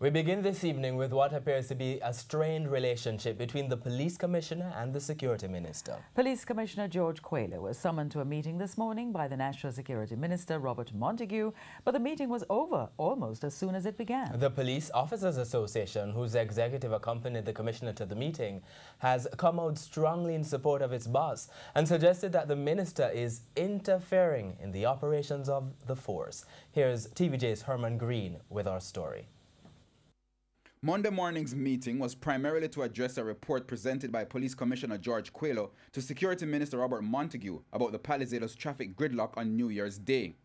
We begin this evening with what appears to be a strained relationship between the police commissioner and the security minister. Police Commissioner George Quayle was summoned to a meeting this morning by the National Security Minister Robert Montague, but the meeting was over almost as soon as it began. The Police Officers Association, whose executive accompanied the commissioner to the meeting, has come out strongly in support of its boss and suggested that the minister is interfering in the operations of the force. Here's TVJ's Herman Green with our story. Monday morning's meeting was primarily to address a report presented by Police Commissioner George Quayle to Security Minister Robert Montague about the Palisadoes traffic gridlock on New Year's Day.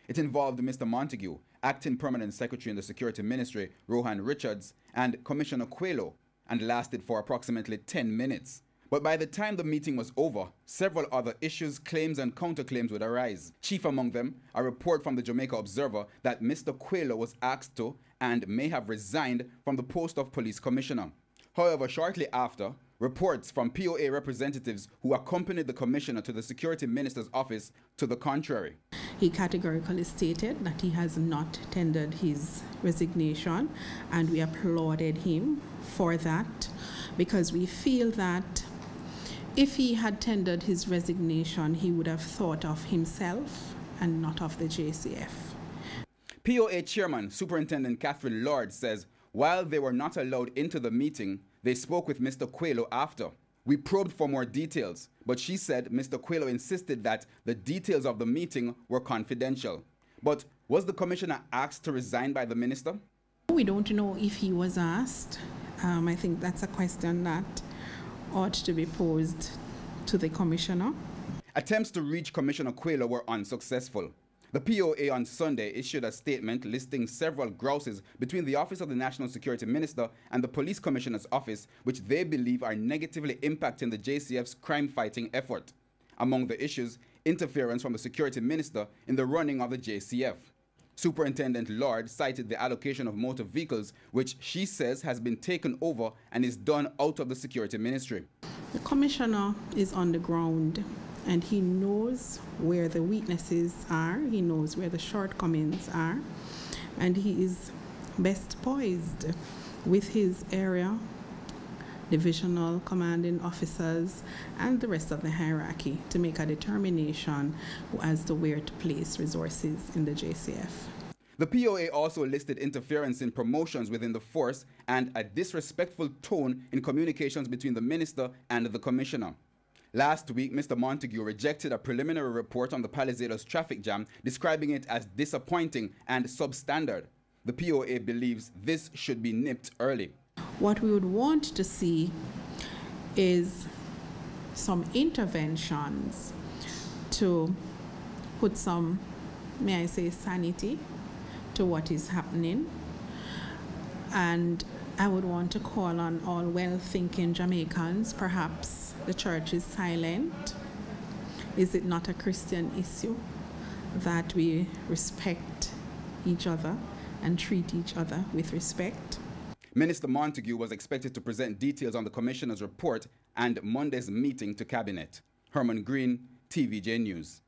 It involved Mr. Montague, Acting Permanent Secretary in the Security Ministry, Rohan Richards, and Commissioner Quayle, and lasted for approximately 10 minutes. But by the time the meeting was over, several other issues, claims and counterclaims would arise. Chief among them, a report from the Jamaica Observer that Mr. Quayle was asked to and may have resigned from the post of police commissioner. However, shortly after, reports from POA representatives who accompanied the commissioner to the security minister's office to the contrary. He categorically stated that he has not tendered his resignation, and we applauded him for that because we feel that if he had tendered his resignation, he would have thought of himself and not of the JCF. POA Chairman Superintendent Catherine Lord says while they were not allowed into the meeting, they spoke with Mr. Quayle after. We probed for more details, but she said Mr. Quayle insisted that the details of the meeting were confidential. But was the commissioner asked to resign by the minister? We don't know if he was asked. I think that's a question that ought to be posed to the commissioner. Attempts to reach Commissioner Quayle were unsuccessful. The POA on Sunday issued a statement listing several grouses between the Office of the National Security Minister and the Police Commissioner's Office, which they believe are negatively impacting the JCF's crime-fighting effort. Among the issues, interference from the Security Minister in the running of the JCF. Superintendent Lord cited the allocation of motor vehicles, which she says has been taken over and is done out of the Security Ministry. The Commissioner is on the ground, and he knows where the weaknesses are, he knows where the shortcomings are, and he is best poised with his area, divisional commanding officers, and the rest of the hierarchy to make a determination as to where to place resources in the JCF. The POA also listed interference in promotions within the force and a disrespectful tone in communications between the minister and the commissioner. Last week, Mr. Montague rejected a preliminary report on the Palisadoes traffic jam, describing it as disappointing and substandard. The POA believes this should be nipped early. What we would want to see is some interventions to put some, may I say, sanity to what is happening. And I would want to call on all well-thinking Jamaicans. Perhaps the church is silent. Is it not a Christian issue that we respect each other and treat each other with respect? Minister Montague was expected to present details on the Commissioner's report and Monday's meeting to Cabinet. Herman Green, TVJ News.